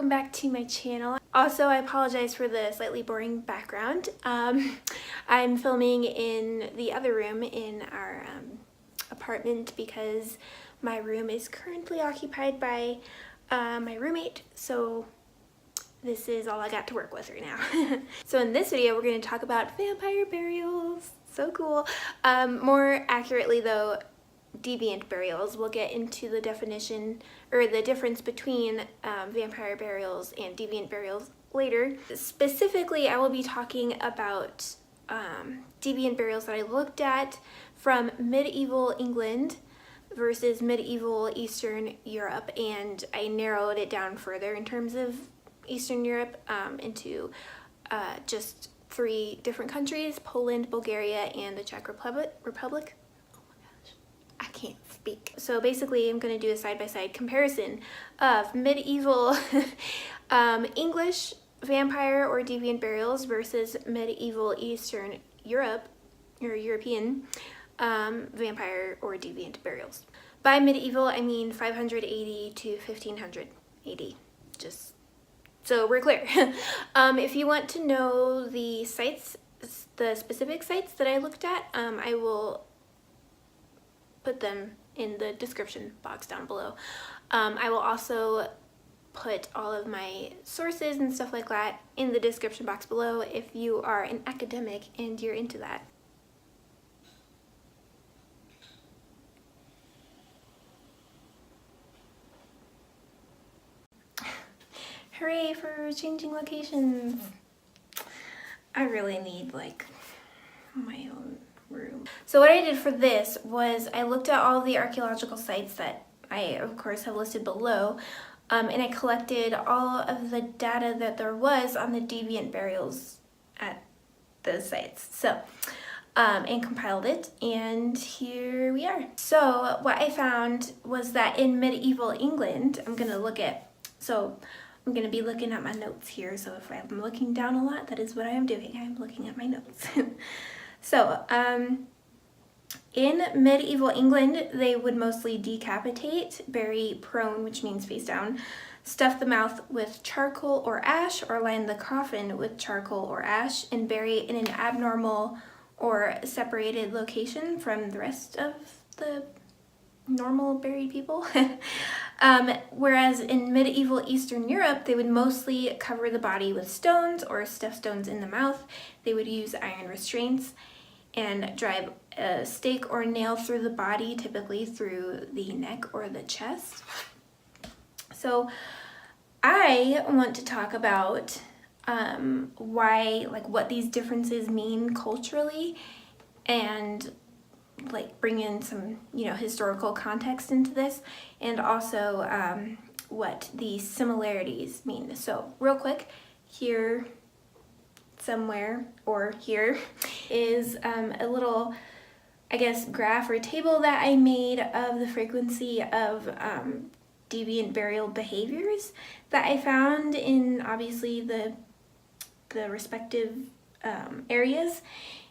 welcome back to my channel. Also, I apologize for the slightly boring background. I'm filming in the other room in our apartment because my room is currently occupied by my roommate, so this is all I got to work with right now. So in this video, we're going to talk about vampire burials. So cool. More accurately though, deviant burials. We'll get into the definition or the difference between vampire burials and deviant burials later. Specifically, I will be talking about deviant burials that I looked at from medieval England versus medieval Eastern Europe, and I narrowed it down further in terms of Eastern Europe into just 3 different countries: Poland, Bulgaria, and the Czech Republic. Oh my gosh, I can't speak. So basically I'm going to do a side-by-side comparison of medieval English vampire or deviant burials versus medieval Eastern Europe or European vampire or deviant burials. By medieval, I mean 580 to 1500 AD, just so we're clear. If you want to know the sites, the specific sites that I looked at, I will put them in the description box down below. I will also put all of my sources and stuff like that in the description box below if you are an academic and you're into that. Hooray for changing locations. I really need like my own room. So what I did for this was I looked at all the archaeological sites that I of course have listed below, and I collected all of the data that there was on the deviant burials at those sites. So and compiled it, and here we are. So what I found was that in medieval England, I'm going to be looking at my notes here, so if I'm looking down a lot, that is what I am doing. I'm looking at my notes. So, in medieval England, they would mostly decapitate, bury prone, which means face down, stuff the mouth with charcoal or ash, or line the coffin with charcoal or ash, and bury in an abnormal or separated location from the rest of the normal buried people. Whereas in medieval Eastern Europe, they would mostly cover the body with stones or stuff stones in the mouth. They would use iron restraints and drive a stake or nail through the body, typically through the neck or the chest. So I want to talk about what these differences mean culturally, and like bring in some historical context into this, and also what the similarities mean. So real quick, here somewhere or here is a little, I guess, graph or table that I made of the frequency of deviant burial behaviors that I found in obviously the respective areas.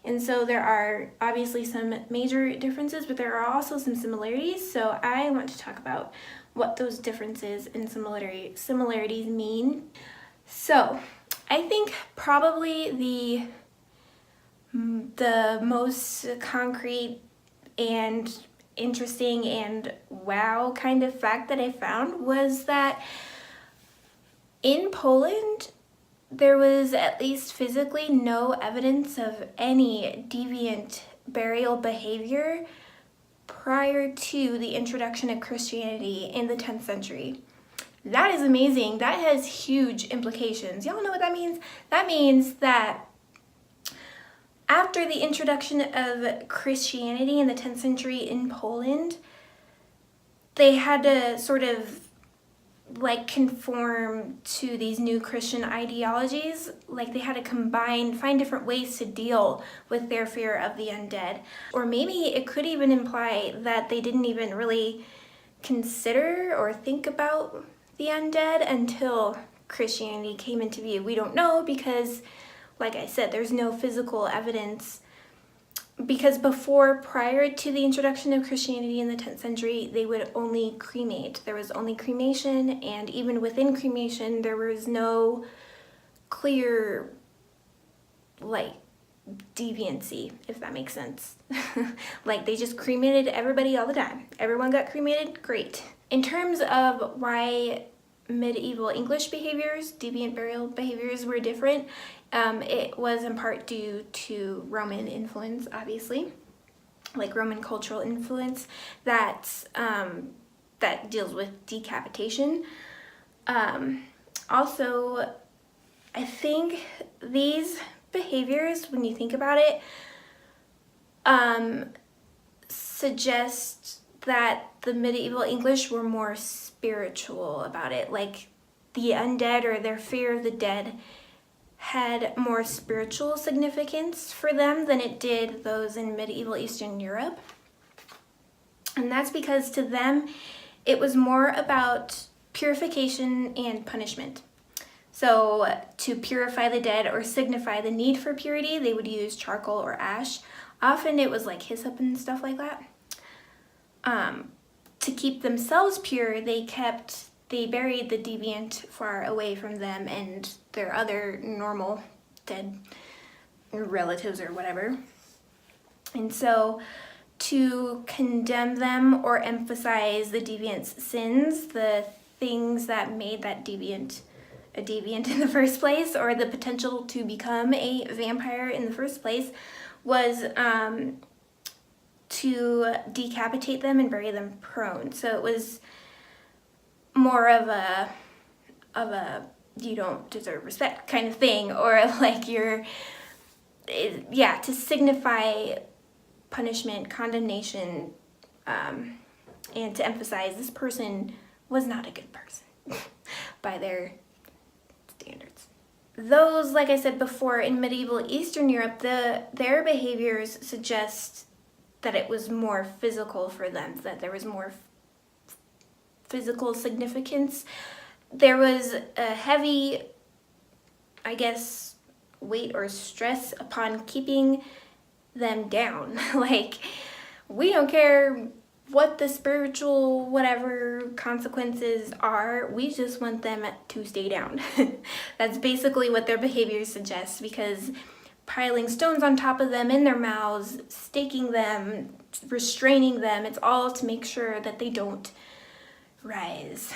And so there are obviously some major differences, but there are also some similarities. So I want to talk about what those differences and similarities mean. So I think probably the most concrete and interesting and wow kind of fact that I found was that in Poland, there was at least physically no evidence of any deviant burial behavior prior to the introduction of Christianity in the 10th century. That is amazing. That has huge implications. Y'all know what that means? That means that after the introduction of Christianity in the 10th century in Poland, they had to sort of like conform to these new Christian ideologies. Like they had to find different ways to deal with their fear of the undead. Or maybe it could even imply that they didn't even really consider or think about the undead until Christianity came into view. We don't know because, like I said, there's no physical evidence because prior to the introduction of Christianity in the 10th century, they would only cremate. There was only cremation, and even within cremation, there was no clear, like, deviancy, if that makes sense. Like, they just cremated everybody all the time. Everyone got cremated, great. In terms of why medieval English behaviors, deviant burial behaviors, were different, it was in part due to Roman influence, obviously, like Roman cultural influence that deals with decapitation. Also, I think these behaviors, when you think about it, suggest that the medieval English were more spiritual about it. Like, the undead, or their fear of the dead, had more spiritual significance for them than it did those in medieval Eastern Europe. And that's because to them, it was more about purification and punishment. So to purify the dead or signify the need for purity, they would use charcoal or ash. Often it was like hyssop and stuff like that. To keep themselves pure, they buried the deviant far away from them and their other normal dead relatives or whatever. And so to condemn them or emphasize the deviant's sins, the things that made that deviant a deviant in the first place, or the potential to become a vampire in the first place, was to decapitate them and bury them prone. So it was more of a you don't deserve respect kind of thing, or like to signify punishment, condemnation, and to emphasize this person was not a good person by their standards. Those, like I said before, in medieval Eastern Europe, their behaviors suggest that it was more physical for them, that there was more physical significance. There was a heavy, I guess, weight or stress upon keeping them down. Like, we don't care what the spiritual whatever consequences are, we just want them to stay down. That's basically what their behavior suggests, because piling stones on top of them in their mouths, staking them, restraining them, it's all to make sure that they don't rise.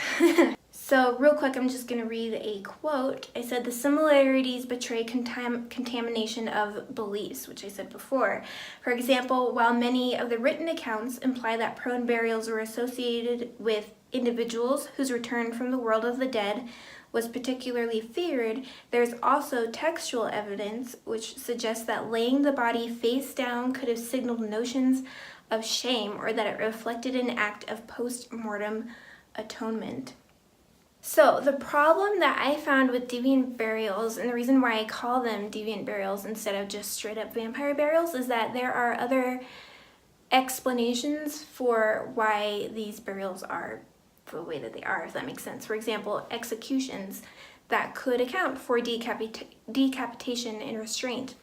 So real quick, I'm just going to read a quote. I said, the similarities betray contamination of beliefs, which I said before. For example, while many of the written accounts imply that prone burials were associated with individuals whose return from the world of the dead was particularly feared, there's also textual evidence which suggests that laying the body face down could have signaled notions of shame, or that it reflected an act of post-mortem atonement. So the problem that I found with deviant burials, and the reason why I call them deviant burials instead of just straight up vampire burials, is that there are other explanations for why these burials are the way that they are, if that makes sense. For example, executions that could account for decapitation and restraint.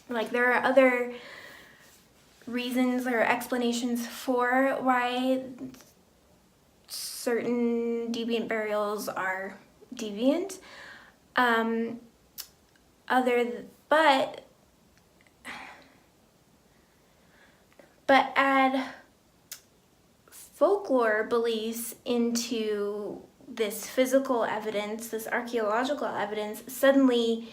Like, there are other reasons or explanations for why certain deviant burials are deviant. But add folklore beliefs into this physical evidence, this archaeological evidence, suddenly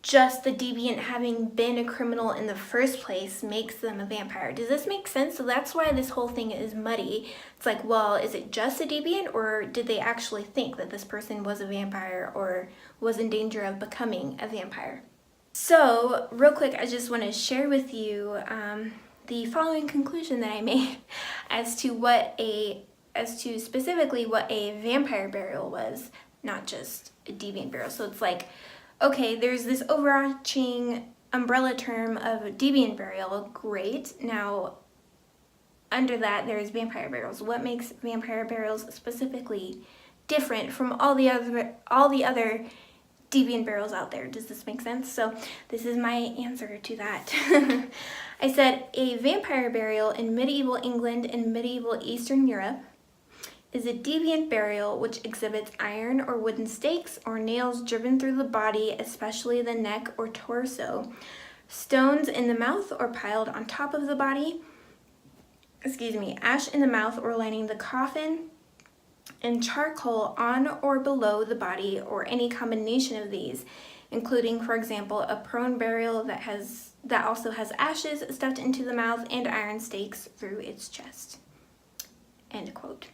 just the deviant having been a criminal in the first place makes them a vampire. Does this make sense? So that's why this whole thing is muddy. It's like, well, is it just a deviant, or did they actually think that this person was a vampire or was in danger of becoming a vampire? So real quick, I just want to share with you the following conclusion that I made as to specifically what a vampire burial was, not just a deviant burial. So it's like, okay, there's this overarching umbrella term of deviant burial, great. Now, under that, there's vampire burials. What makes vampire burials specifically different from all the other deviant deviant burials out there. Does this make sense? So this is my answer to that. I said a vampire burial in medieval England and medieval Eastern Europe is a deviant burial which exhibits iron or wooden stakes or nails driven through the body, especially the neck or torso, stones in the mouth or piled on top of the body, ash in the mouth or lining the coffin, and charcoal on or below the body, or any combination of these, including, for example, a prone burial that also has ashes stuffed into the mouth and iron stakes through its chest. End quote.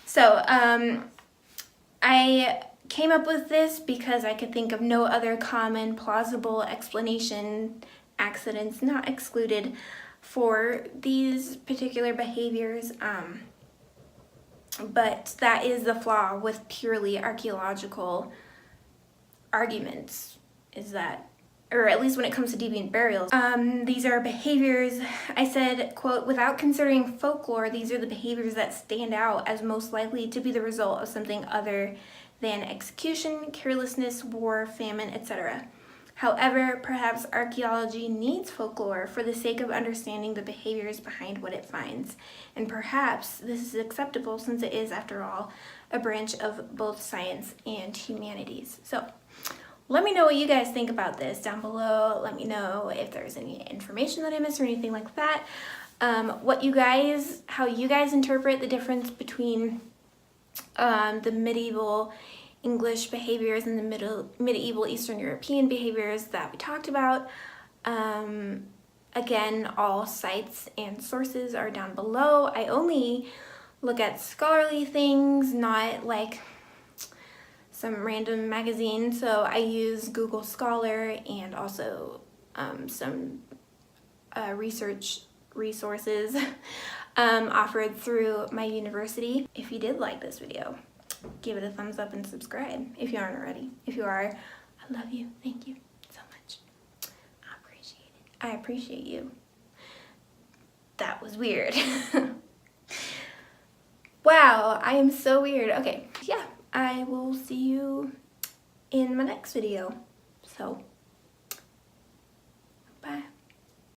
So I came up with this because I could think of no other common plausible explanation, accidents not excluded, for these particular behaviors. But that is the flaw with purely archaeological arguments, is that, or at least when it comes to deviant burials, these are behaviors, I said, quote, without considering folklore, these are the behaviors that stand out as most likely to be the result of something other than execution, carelessness, war, famine, etc. However, perhaps archaeology needs folklore for the sake of understanding the behaviors behind what it finds, and perhaps this is acceptable since it is, after all, a branch of both science and humanities. So let me know what you guys think about this down below. Let me know if there's any information that I missed or anything like that. How you guys interpret the difference between the medieval English behaviors and the medieval Eastern European behaviors that we talked about. Again, all sites and sources are down below. I only look at scholarly things, not like some random magazine. So I use Google Scholar and also some research resources offered through my university. If you did like this video, give it a thumbs up and subscribe if you aren't already. If you are, I love you. Thank you so much. I appreciate it. I appreciate you. That was weird. Wow, I am so weird. Okay, yeah, I will see you in my next video. So